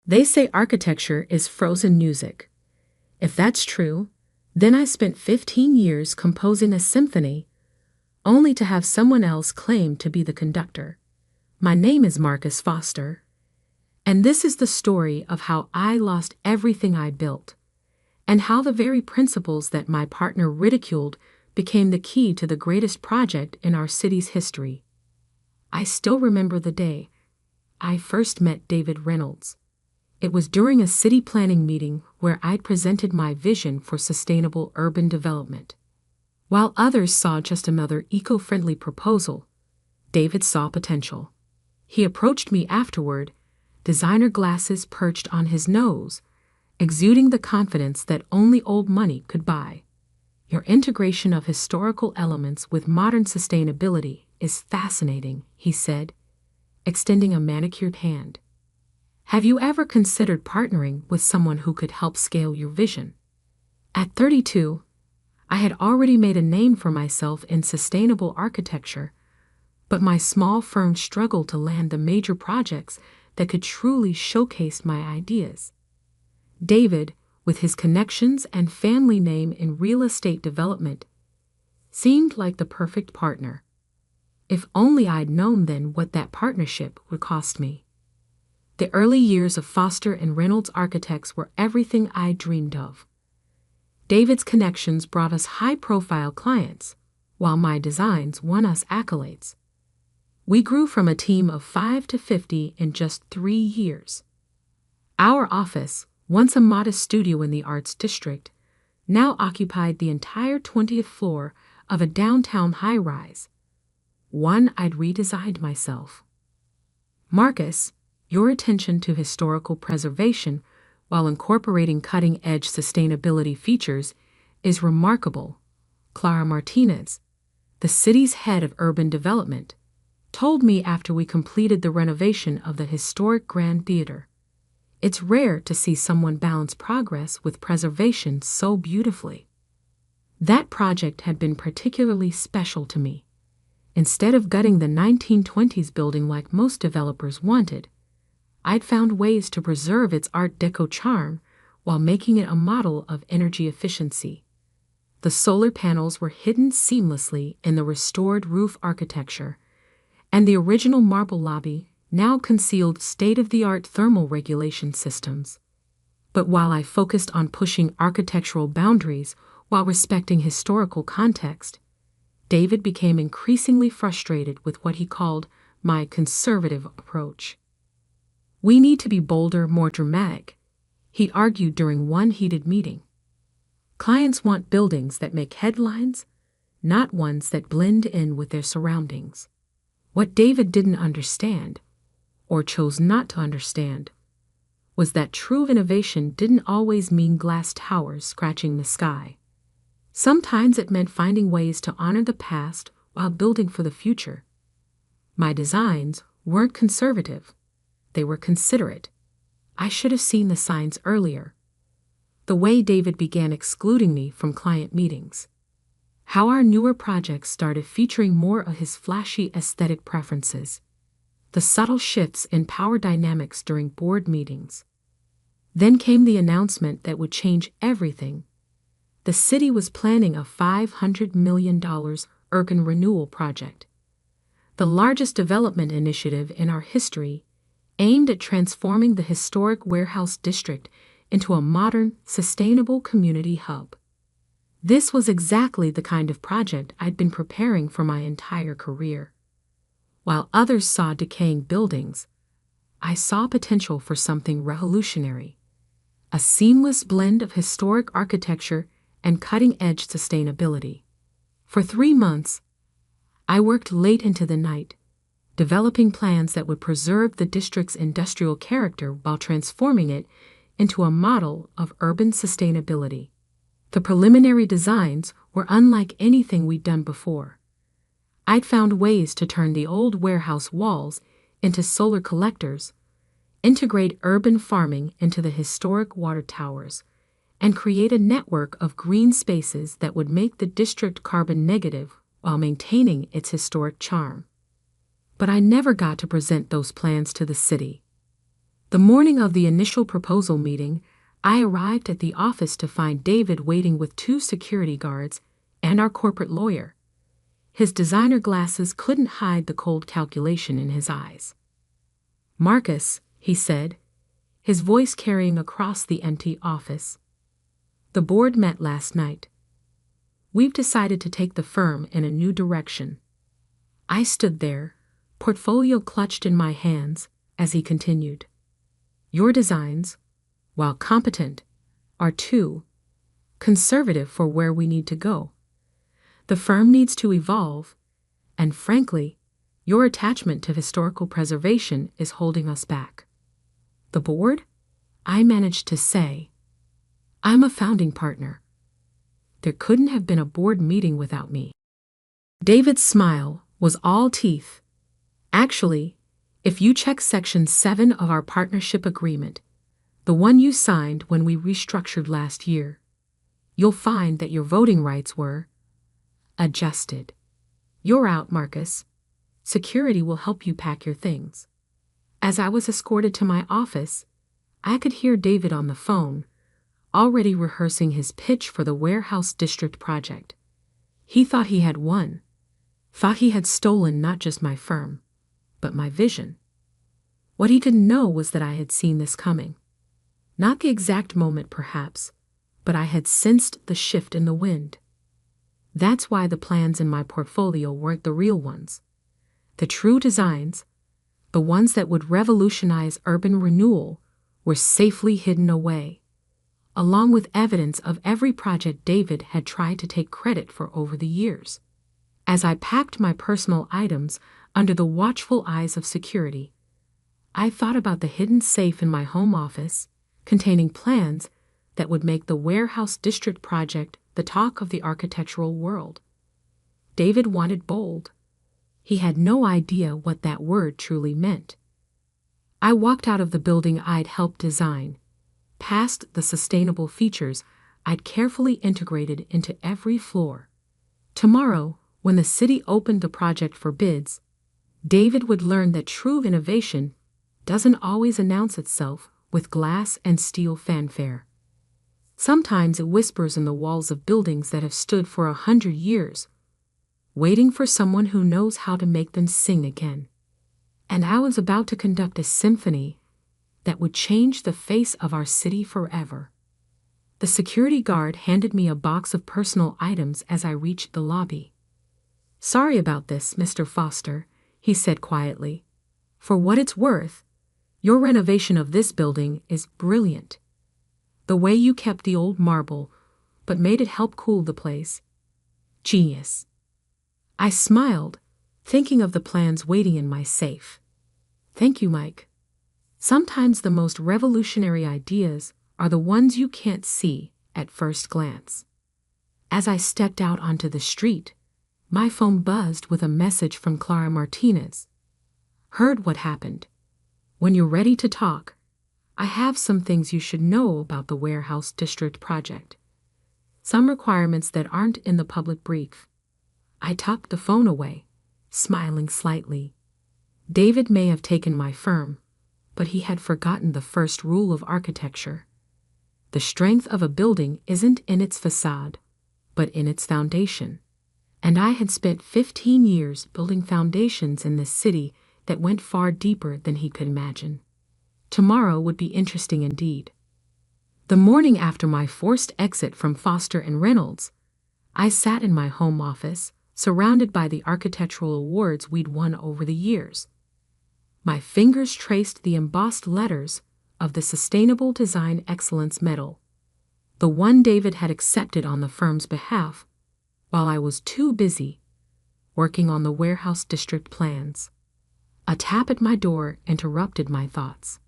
They say architecture is frozen music. If that's true, then I spent 15 years composing a symphony, only to have someone else claim to be the conductor. My name is Marcus Foster, and this is the story of how I lost everything I built, and how the very principles that my partner ridiculed became the key to the greatest project in our city's history. I still remember the day I first met David Reynolds. It was during a city planning meeting where I'd presented my vision for sustainable urban development. While others saw just another eco-friendly proposal, David saw potential. He approached me afterward, designer glasses perched on his nose, exuding the confidence that only old money could buy. Your integration of historical elements with modern sustainability is fascinating, he said, extending a manicured hand. Have you ever considered partnering with someone who could help scale your vision? At 32, I had already made a name for myself in sustainable architecture, but my small firm struggled to land the major projects that could truly showcase my ideas. David, with his connections and family name in real estate development, seemed like the perfect partner. If only I'd known then what that partnership would cost me. The early years of Foster and Reynolds Architects were everything I dreamed of. David's connections brought us high-profile clients, while my designs won us accolades. We grew from a team of 5 to 50 in just 3 years. Our office, once a modest studio in the Arts District, now occupied the entire 20th floor of a downtown high-rise, one I'd redesigned myself. Marcus, your attention to historical preservation while incorporating cutting-edge sustainability features is remarkable, Clara Martinez, the city's head of urban development, told me after we completed the renovation of the historic Grand Theater. It's rare to see someone balance progress with preservation so beautifully. That project had been particularly special to me. Instead of gutting the 1920s building like most developers wanted, I'd found ways to preserve its Art Deco charm while making it a model of energy efficiency. The solar panels were hidden seamlessly in the restored roof architecture, and the original marble lobby now concealed state-of-the-art thermal regulation systems. But while I focused on pushing architectural boundaries while respecting historical context, David became increasingly frustrated with what he called my conservative approach. We need to be bolder, more dramatic, he argued during one heated meeting. Clients want buildings that make headlines, not ones that blend in with their surroundings. What David didn't understand, or chose not to understand, was that true innovation didn't always mean glass towers scratching the sky. Sometimes it meant finding ways to honor the past while building for the future. My designs weren't conservative. They were considerate. I should have seen the signs earlier. The way David began excluding me from client meetings. How our newer projects started featuring more of his flashy aesthetic preferences. The subtle shifts in power dynamics during board meetings. Then came the announcement that would change everything. The city was planning a $500 million urban renewal project, the largest development initiative in our history, aimed at transforming the historic warehouse district into a modern, sustainable community hub. This was exactly the kind of project I'd been preparing for my entire career. While others saw decaying buildings, I saw potential for something revolutionary, a seamless blend of historic architecture and cutting-edge sustainability. For 3 months, I worked late into the night, developing plans that would preserve the district's industrial character while transforming it into a model of urban sustainability. The preliminary designs were unlike anything we'd done before. I'd found ways to turn the old warehouse walls into solar collectors, integrate urban farming into the historic water towers, and create a network of green spaces that would make the district carbon negative while maintaining its historic charm. But I never got to present those plans to the city. The morning of the initial proposal meeting, I arrived at the office to find David waiting with 2 security guards and our corporate lawyer. His designer glasses couldn't hide the cold calculation in his eyes. "Marcus," he said, his voice carrying across the empty office. "The board met last night. We've decided to take the firm in a new direction." I stood there, portfolio clutched in my hands, as he continued. "Your designs, while competent, are too conservative for where we need to go. The firm needs to evolve, and frankly, your attachment to historical preservation is holding us back." "The board?" I managed to say. "I'm a founding partner. There couldn't have been a board meeting without me." David's smile was all teeth. "Actually, if you check Section 7 of our partnership agreement, the one you signed when we restructured last year, you'll find that your voting rights were adjusted. You're out, Marcus. Security will help you pack your things." As I was escorted to my office, I could hear David on the phone, already rehearsing his pitch for the warehouse district project. He thought he had won, thought he had stolen not just my firm, but my vision. What he didn't know was that I had seen this coming. Not the exact moment, perhaps, but I had sensed the shift in the wind. That's why the plans in my portfolio weren't the real ones. The true designs, the ones that would revolutionize urban renewal, were safely hidden away, along with evidence of every project David had tried to take credit for over the years. As I packed my personal items under the watchful eyes of security, I thought about the hidden safe in my home office, containing plans that would make the warehouse district project the talk of the architectural world. David wanted bold. He had no idea what that word truly meant. I walked out of the building I'd helped design, past the sustainable features I'd carefully integrated into every floor. Tomorrow, when the city opened the project for bids, David would learn that true innovation doesn't always announce itself with glass and steel fanfare. Sometimes it whispers in the walls of buildings that have stood for 100 years, waiting for someone who knows how to make them sing again. And I was about to conduct a symphony that would change the face of our city forever. The security guard handed me a box of personal items as I reached the lobby. "Sorry about this, Mr. Foster," he said quietly. "For what it's worth, your renovation of this building is brilliant. The way you kept the old marble, but made it help cool the place. Genius." I smiled, thinking of the plans waiting in my safe. "Thank you, Mike. Sometimes the most revolutionary ideas are the ones you can't see at first glance." As I stepped out onto the street, my phone buzzed with a message from Clara Martinez. "Heard what happened. When you're ready to talk, I have some things you should know about the warehouse district project. Some requirements that aren't in the public brief." I tucked the phone away, smiling slightly. David may have taken my firm, but he had forgotten the first rule of architecture. The strength of a building isn't in its facade, but in its foundation. And I had spent 15 years building foundations in this city that went far deeper than he could imagine. Tomorrow would be interesting indeed. The morning after my forced exit from Foster and Reynolds, I sat in my home office, surrounded by the architectural awards we'd won over the years. My fingers traced the embossed letters of the Sustainable Design Excellence Medal, the one David had accepted on the firm's behalf, while I was too busy working on the warehouse district plans. A tap at my door interrupted my thoughts.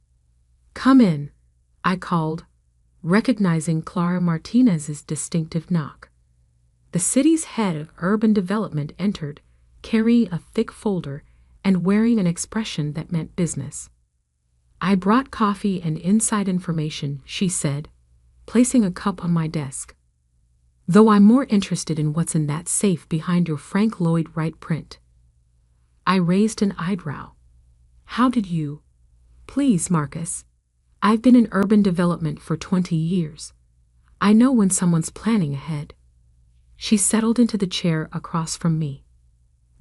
"Come in," I called, recognizing Clara Martinez's distinctive knock. The city's head of urban development entered, carrying a thick folder and wearing an expression that meant business. "I brought coffee and inside information," she said, placing a cup on my desk. "Though I'm more interested in what's in that safe behind your Frank Lloyd Wright print." I raised an eyebrow. "How did you?" "Please, Marcus, I've been in urban development for 20 years. I know when someone's planning ahead. She settled into the chair across from me.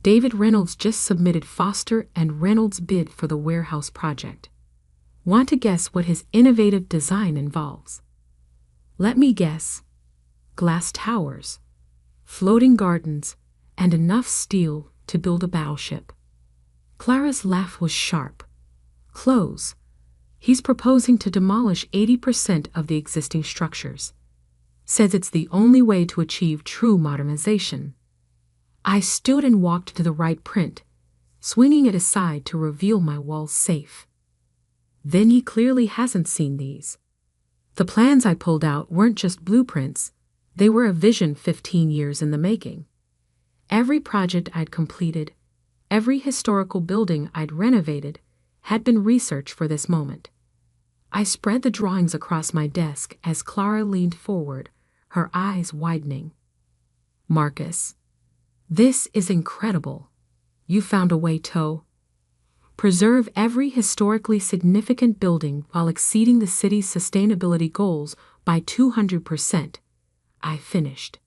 David Reynolds just submitted Foster and Reynolds' bid for the warehouse project. Want to guess what his innovative design involves? Let me guess. Glass towers, floating gardens, and enough steel to build a battleship. Clara's laugh was sharp. Close. He's proposing to demolish 80% of the existing structures. Says it's the only way to achieve true modernization. I stood and walked to the right print, swinging it aside to reveal my walls safe. Then he clearly hasn't seen these. The plans I pulled out weren't just blueprints, they were a vision 15 years in the making. Every project I'd completed, every historical building I'd renovated, had been researched for this moment. I spread the drawings across my desk as Clara leaned forward, her eyes widening. Marcus, this is incredible. You found a way to preserve every historically significant building while exceeding the city's sustainability goals by 200%. I finished.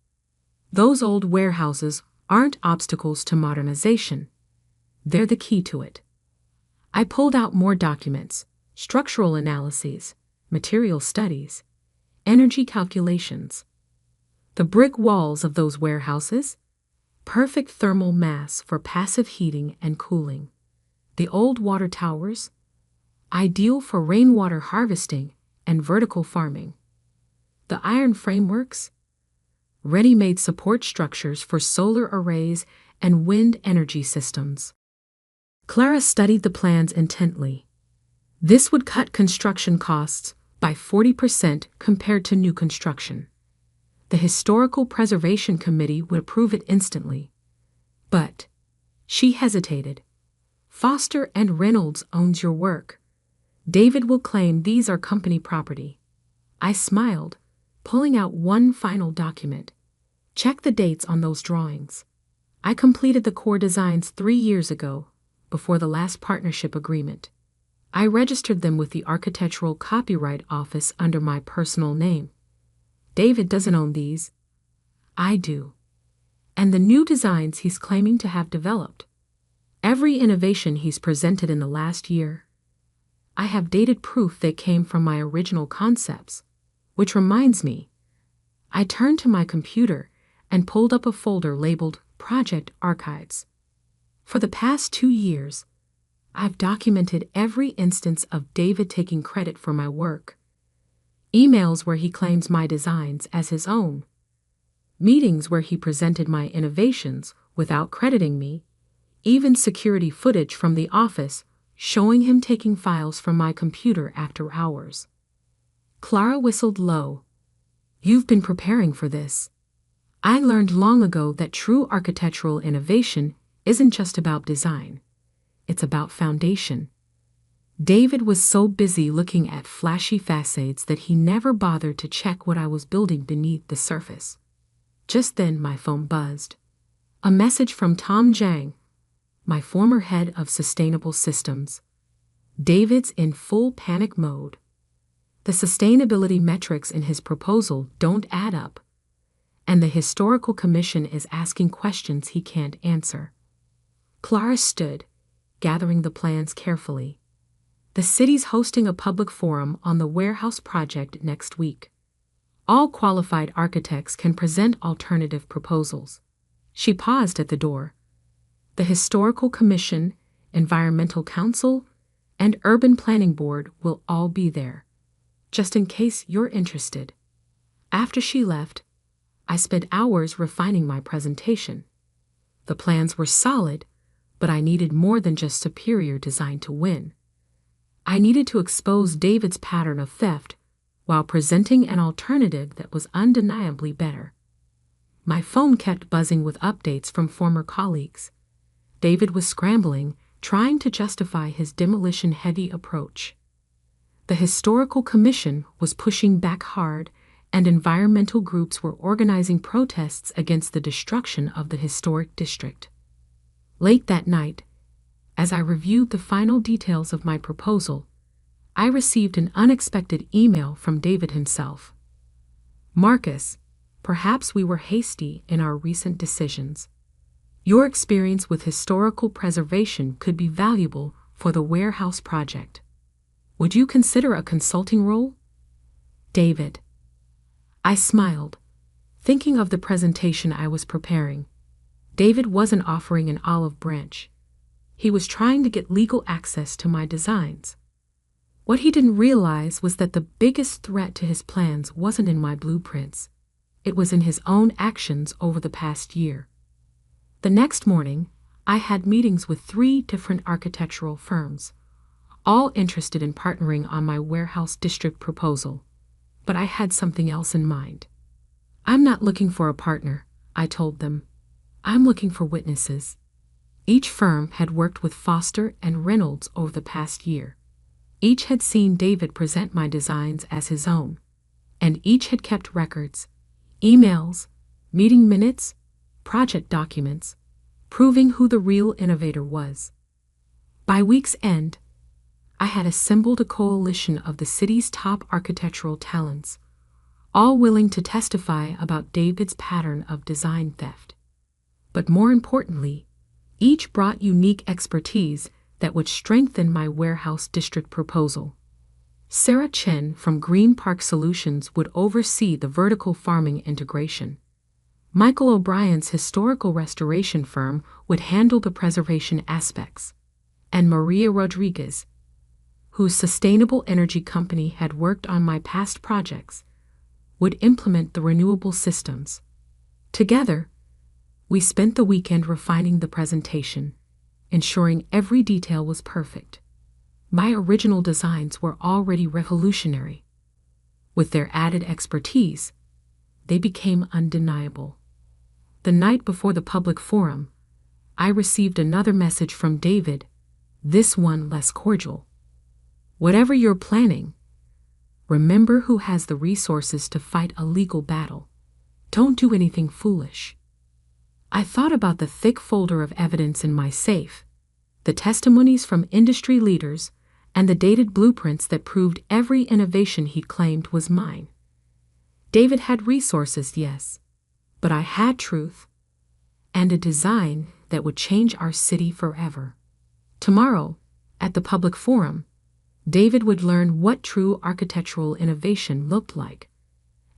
Those old warehouses aren't obstacles to modernization. They're the key to it. I pulled out more documents, structural analyses, material studies, energy calculations. The brick walls of those warehouses, perfect thermal mass for passive heating and cooling. The old water towers, ideal for rainwater harvesting and vertical farming. The iron frameworks, ready-made support structures for solar arrays and wind energy systems. Clara studied the plans intently. This would cut construction costs by 40% compared to new construction. The Historical Preservation Committee would approve it instantly. But she hesitated. Foster and Reynolds owns your work. David will claim these are company property. I smiled, pulling out one final document. Check the dates on those drawings. I completed the core designs 3 years ago, before the last partnership agreement. I registered them with the Architectural Copyright Office under my personal name. David doesn't own these. I do. And the new designs he's claiming to have developed. Every innovation he's presented in the last year. I have dated proof they came from my original concepts. Which reminds me, I turned to my computer and pulled up a folder labeled Project Archives. For the past 2 years, I've documented every instance of David taking credit for my work. Emails where he claims my designs as his own. Meetings where he presented my innovations without crediting me. Even security footage from the office showing him taking files from my computer after hours. Clara whistled low. You've been preparing for this. I learned long ago that true architectural innovation isn't just about design. It's about foundation. David was so busy looking at flashy facades that he never bothered to check what I was building beneath the surface. Just then my phone buzzed. A message from Tom Jang, my former head of sustainable systems. David's in full panic mode. The sustainability metrics in his proposal don't add up, and the Historical Commission is asking questions he can't answer. Clara stood, gathering the plans carefully. The city's hosting a public forum on the warehouse project next week. All qualified architects can present alternative proposals. She paused at the door. The Historical Commission, Environmental Council, and Urban Planning Board will all be there, just in case you're interested. After she left, I spent hours refining my presentation. The plans were solid, but I needed more than just superior design to win. I needed to expose David's pattern of theft while presenting an alternative that was undeniably better. My phone kept buzzing with updates from former colleagues. David was scrambling, trying to justify his demolition-heavy approach. The Historical Commission was pushing back hard, and environmental groups were organizing protests against the destruction of the historic district. Late that night, as I reviewed the final details of my proposal, I received an unexpected email from David himself. "Marcus, perhaps we were hasty in our recent decisions. Your experience with historical preservation could be valuable for the warehouse project. Would you consider a consulting role?" David. I smiled, thinking of the presentation I was preparing. David wasn't offering an olive branch. He was trying to get legal access to my designs. What he didn't realize was that the biggest threat to his plans wasn't in my blueprints. It was in his own actions over the past year. The next morning, I had meetings with 3 different architectural firms, all interested in partnering on my warehouse district proposal. But I had something else in mind. "I'm not looking for a partner," I told them. "I'm looking for witnesses." Each firm had worked with Foster and Reynolds over the past year. Each had seen David present my designs as his own, and each had kept records, emails, meeting minutes, project documents, proving who the real innovator was. By week's end, I had assembled a coalition of the city's top architectural talents, all willing to testify about David's pattern of design theft. But more importantly, each brought unique expertise that would strengthen my warehouse district proposal. Sarah Chen from Green Park Solutions would oversee the vertical farming integration. Michael O'Brien's historical restoration firm would handle the preservation aspects. And Maria Rodriguez, whose sustainable energy company had worked on my past projects, would implement the renewable systems. Together, we spent the weekend refining the presentation, ensuring every detail was perfect. My original designs were already revolutionary. With their added expertise, they became undeniable. The night before the public forum, I received another message from David, this one less cordial. "Whatever you're planning, remember who has the resources to fight a legal battle. Don't do anything foolish." I thought about the thick folder of evidence in my safe, the testimonies from industry leaders, and the dated blueprints that proved every innovation he'd claimed was mine. David had resources, yes, but I had truth and a design that would change our city forever. Tomorrow, at the public forum, David would learn what true architectural innovation looked like,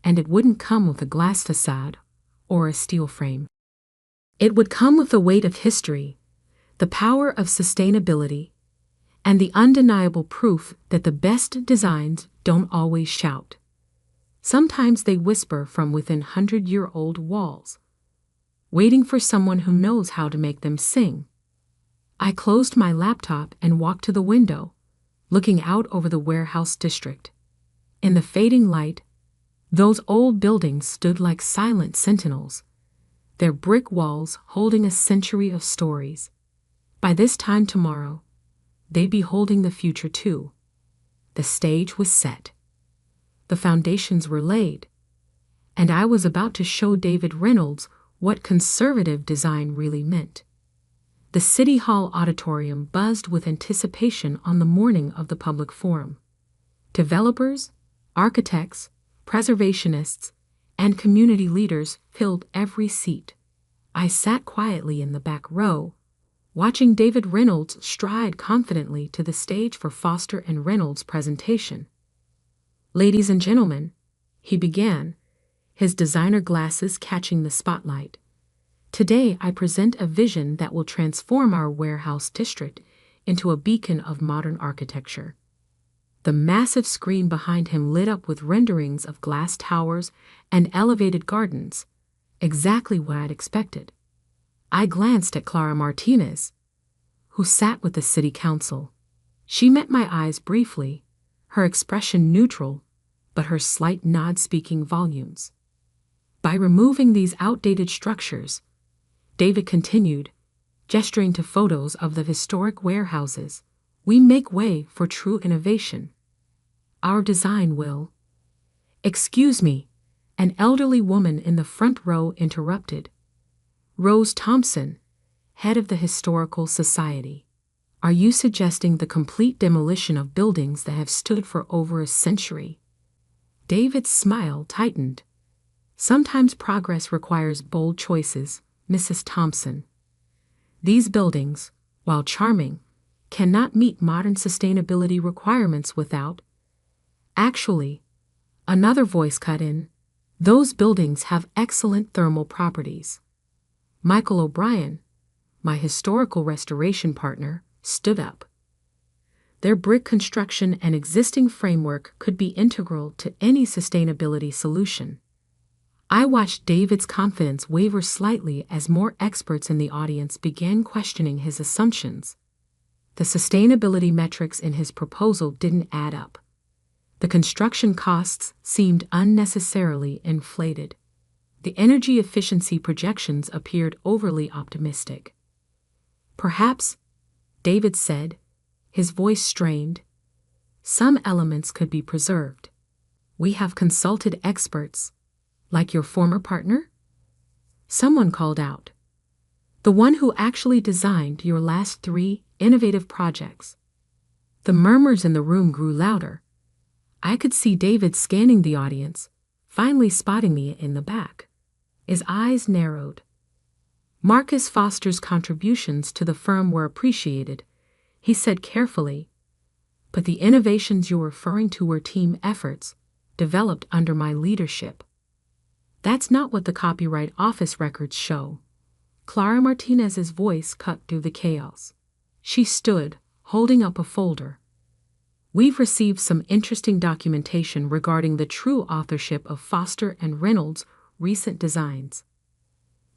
and it wouldn't come with a glass facade or a steel frame. It would come with the weight of history, the power of sustainability, and the undeniable proof that the best designs don't always shout. Sometimes they whisper from within 100-year-old walls, waiting for someone who knows how to make them sing. I closed my laptop and walked to the window, looking out over the warehouse district. In the fading light, those old buildings stood like silent sentinels, their brick walls holding a century of stories. By this time tomorrow, they'd be holding the future too. The stage was set. The foundations were laid, and I was about to show David Reynolds what conservative design really meant. The City Hall auditorium buzzed with anticipation on the morning of the public forum. Developers, architects, preservationists, and community leaders filled every seat. I sat quietly in the back row, watching David Reynolds stride confidently to the stage for Foster and Reynolds' presentation. "Ladies and gentlemen," he began, his designer glasses catching the spotlight. "Today I present a vision that will transform our warehouse district into a beacon of modern architecture." The massive screen behind him lit up with renderings of glass towers and elevated gardens, exactly what I'd expected. I glanced at Clara Martinez, who sat with the city council. She met my eyes briefly, her expression neutral, but her slight nod speaking volumes. "By removing these outdated structures," David continued, gesturing to photos of the historic warehouses, "we make way for true innovation. Our design will—" "Excuse me," an elderly woman in the front row interrupted. Rose Thompson, head of the Historical Society. Are you suggesting the complete demolition of buildings that have stood for over a century? David's smile tightened. Sometimes progress requires bold choices, Mrs. Thompson. These buildings, while charming, cannot meet modern sustainability requirements without. Actually, another voice cut in, those buildings have excellent thermal properties. Michael O'Brien, my historical restoration partner, stood up. Their brick construction and existing framework could be integral to any sustainability solution. I watched David's confidence waver slightly as more experts in the audience began questioning his assumptions. The sustainability metrics in his proposal didn't add up. The construction costs seemed unnecessarily inflated. The energy efficiency projections appeared overly optimistic. Perhaps, David said, his voice strained, some elements could be preserved. We have consulted experts, like your former partner? Someone called out. The one who actually designed your last 3 innovative projects. The murmurs in the room grew louder. I could see David scanning the audience, finally spotting me in the back. His eyes narrowed. Marcus Foster's contributions to the firm were appreciated, he said carefully, but the innovations you're referring to were team efforts, developed under my leadership. That's not what the Copyright Office records show. Clara Martinez's voice cut through the chaos. She stood, holding up a folder. We've received some interesting documentation regarding the true authorship of Foster and Reynolds' recent designs.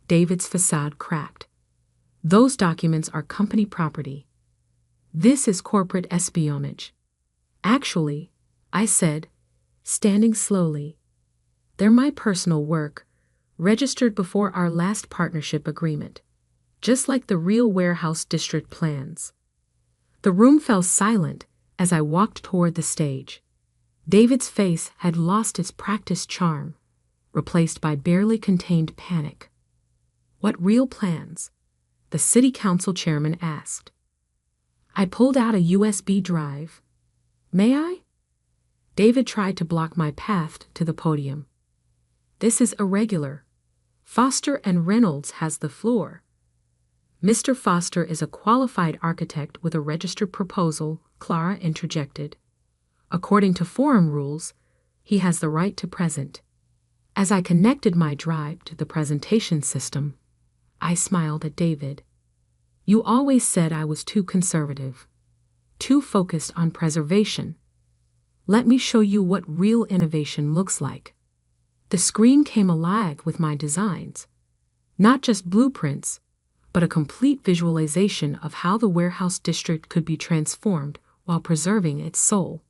David's facade cracked. Those documents are company property. This is corporate espionage. Actually, I said, standing slowly, they're my personal work, registered before our last partnership agreement, just like the real warehouse district plans. The room fell silent as I walked toward the stage. David's face had lost its practiced charm, replaced by barely contained panic. What real plans? The city council chairman asked. I pulled out a USB drive. May I? David tried to block my path to the podium. This is irregular. Foster and Reynolds has the floor. Mr. Foster is a qualified architect with a registered proposal, Clara interjected. According to forum rules, he has the right to present. As I connected my drive to the presentation system, I smiled at David. You always said I was too conservative, too focused on preservation. Let me show you what real innovation looks like. The screen came alive with my designs, not just blueprints, but a complete visualization of how the warehouse district could be transformed while preserving its soul.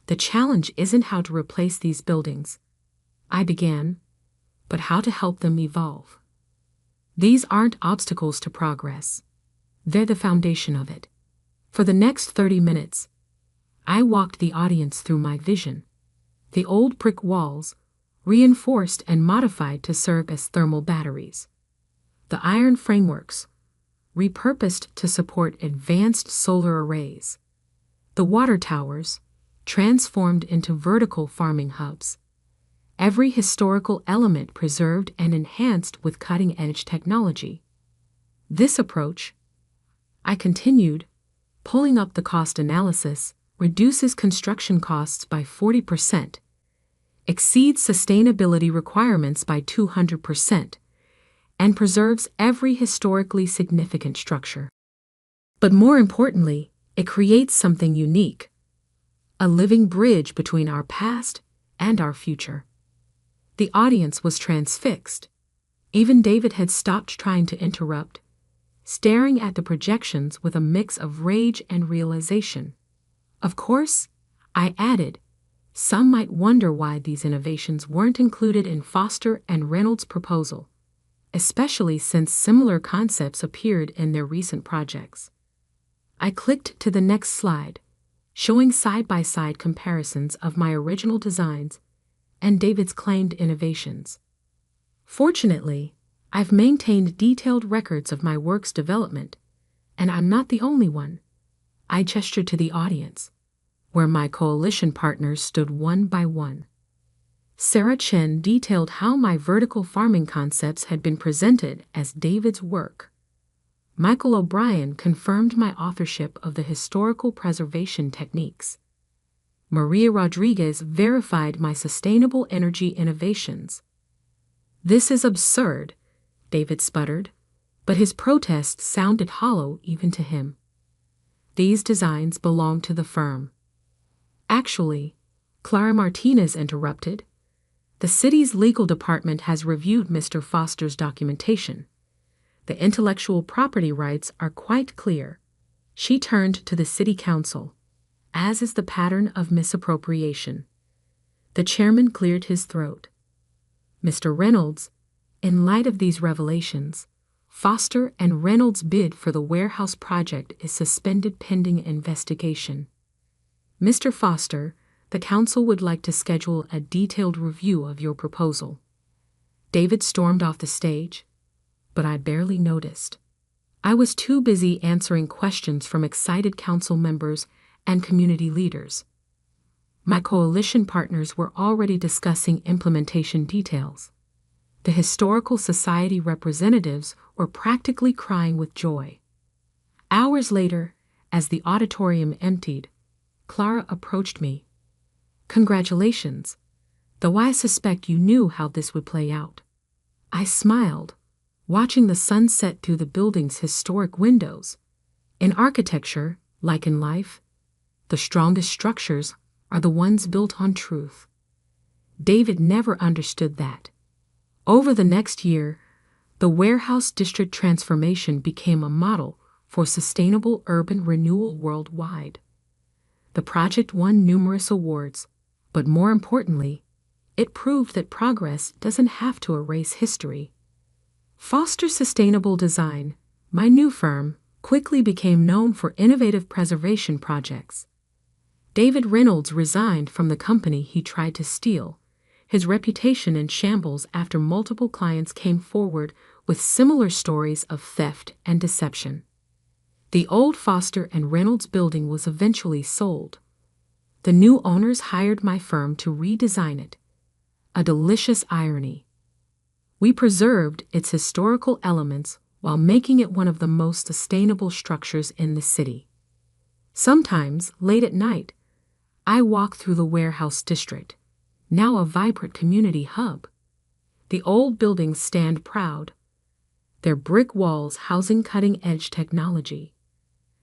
The challenge isn't how to replace these buildings, I began, but how to help them evolve. These aren't obstacles to progress. They're the foundation of it. For the next 30 minutes, I walked the audience through my vision. The old brick walls, reinforced and modified to serve as thermal batteries. The iron frameworks, repurposed to support advanced solar arrays. The water towers, transformed into vertical farming hubs. Every historical element preserved and enhanced with cutting-edge technology. This approach, I continued, pulling up the cost analysis, reduces construction costs by 40%, exceeds sustainability requirements by 200%, and preserves every historically significant structure. But more importantly, it creates something unique, a living bridge between our past and our future. The audience was transfixed. Even David had stopped trying to interrupt, staring at the projections with a mix of rage and realization. Of course, I added, some might wonder why these innovations weren't included in Foster and Reynolds' proposal, especially since similar concepts appeared in their recent projects. I clicked to the next slide, showing side-by-side comparisons of my original designs and David's claimed innovations. Fortunately, I've maintained detailed records of my work's development, and I'm not the only one, I gestured to the audience, where my coalition partners stood one by one. Sarah Chen detailed how my vertical farming concepts had been presented as David's work. Michael O'Brien confirmed my authorship of the historical preservation techniques. Maria Rodriguez verified my sustainable energy innovations. "This is absurd," David sputtered, but his protest sounded hollow even to him. "These designs belong to the firm." "Actually," Clara Martinez interrupted, "the city's legal department has reviewed Mr. Foster's documentation. The intellectual property rights are quite clear." She turned to the city council, as is the pattern of misappropriation. The chairman cleared his throat. "Mr. Reynolds, in light of these revelations, Foster and Reynolds' bid for the warehouse project is suspended pending investigation. Mr. Foster, the council would like to schedule a detailed review of your proposal." David stormed off the stage, but I barely noticed. I was too busy answering questions from excited council members and community leaders. My coalition partners were already discussing implementation details. The Historical Society representatives were practically crying with joy. Hours later, as the auditorium emptied, Clara approached me. "Congratulations, though I suspect you knew how this would play out." I smiled, watching the sun set through the building's historic windows. In architecture, like in life, the strongest structures are the ones built on truth. David never understood that. Over the next year, the warehouse district transformation became a model for sustainable urban renewal worldwide. The project won numerous awards, but more importantly, it proved that progress doesn't have to erase history. Foster Sustainable Design, my new firm, quickly became known for innovative preservation projects. David Reynolds resigned from the company he tried to steal, his reputation in shambles after multiple clients came forward with similar stories of theft and deception. The old Foster and Reynolds building was eventually sold. The new owners hired my firm to redesign it. A delicious irony. We preserved its historical elements while making it one of the most sustainable structures in the city. Sometimes, late at night, I walk through the warehouse district, now a vibrant community hub. The old buildings stand proud, their brick walls housing cutting-edge technology,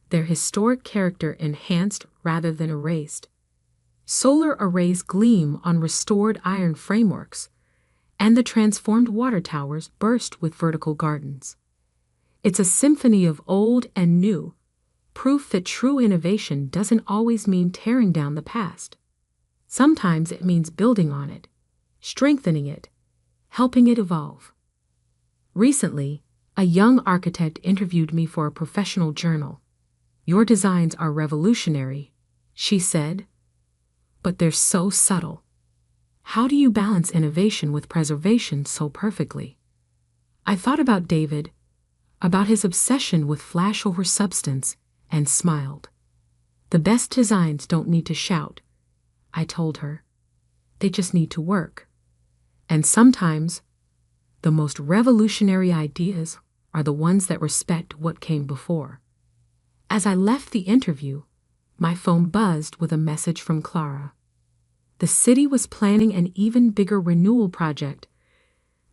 their historic character enhanced rather than erased. Solar arrays gleam on restored iron frameworks, and the transformed water towers burst with vertical gardens. It's a symphony of old and new, proof that true innovation doesn't always mean tearing down the past. Sometimes it means building on it, strengthening it, helping it evolve. Recently, a young architect interviewed me for a professional journal. "Your designs are revolutionary," she said, "but they're so subtle. How do you balance innovation with preservation so perfectly?" I thought about David, about his obsession with flash over substance, and smiled. "The best designs don't need to shout," I told her. "They just need to work." And sometimes, the most revolutionary ideas are the ones that respect what came before. As I left the interview, my phone buzzed with a message from Clara. The city was planning an even bigger renewal project,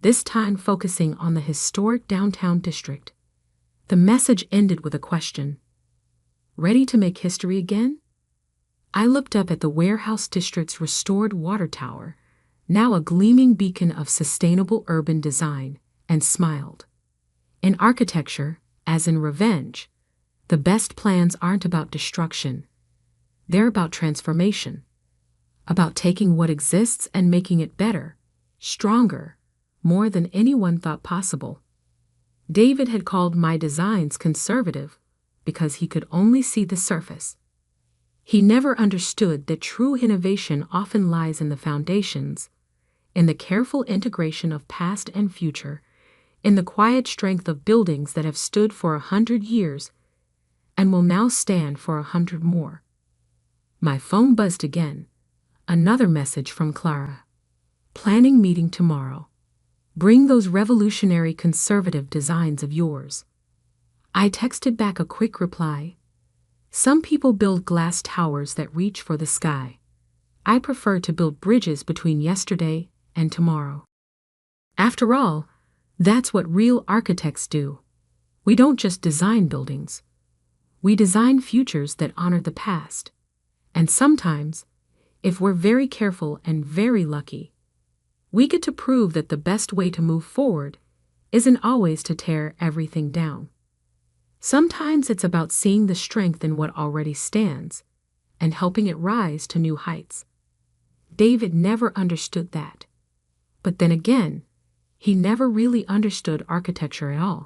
this time focusing on the historic downtown district. The message ended with a question. "Ready to make history again?" I looked up at the warehouse district's restored water tower, now a gleaming beacon of sustainable urban design, and smiled. In architecture, as in revenge, the best plans aren't about destruction. They're about transformation, about taking what exists and making it better, stronger, more than anyone thought possible. David had called my designs conservative because he could only see the surface. He never understood that true innovation often lies in the foundations, in the careful integration of past and future, in the quiet strength of buildings that have stood for 100 years, and will now stand for 100 more. My phone buzzed again. Another message from Clara. Planning meeting tomorrow. Bring those revolutionary conservative designs of yours. I texted back a quick reply. Some people build glass towers that reach for the sky. I prefer to build bridges between yesterday and tomorrow. After all, that's what real architects do. We don't just design buildings. We design futures that honor the past. And sometimes, if we're very careful and very lucky, we get to prove that the best way to move forward isn't always to tear everything down. Sometimes it's about seeing the strength in what already stands and helping it rise to new heights. David never understood that. But then again, he never really understood architecture at all.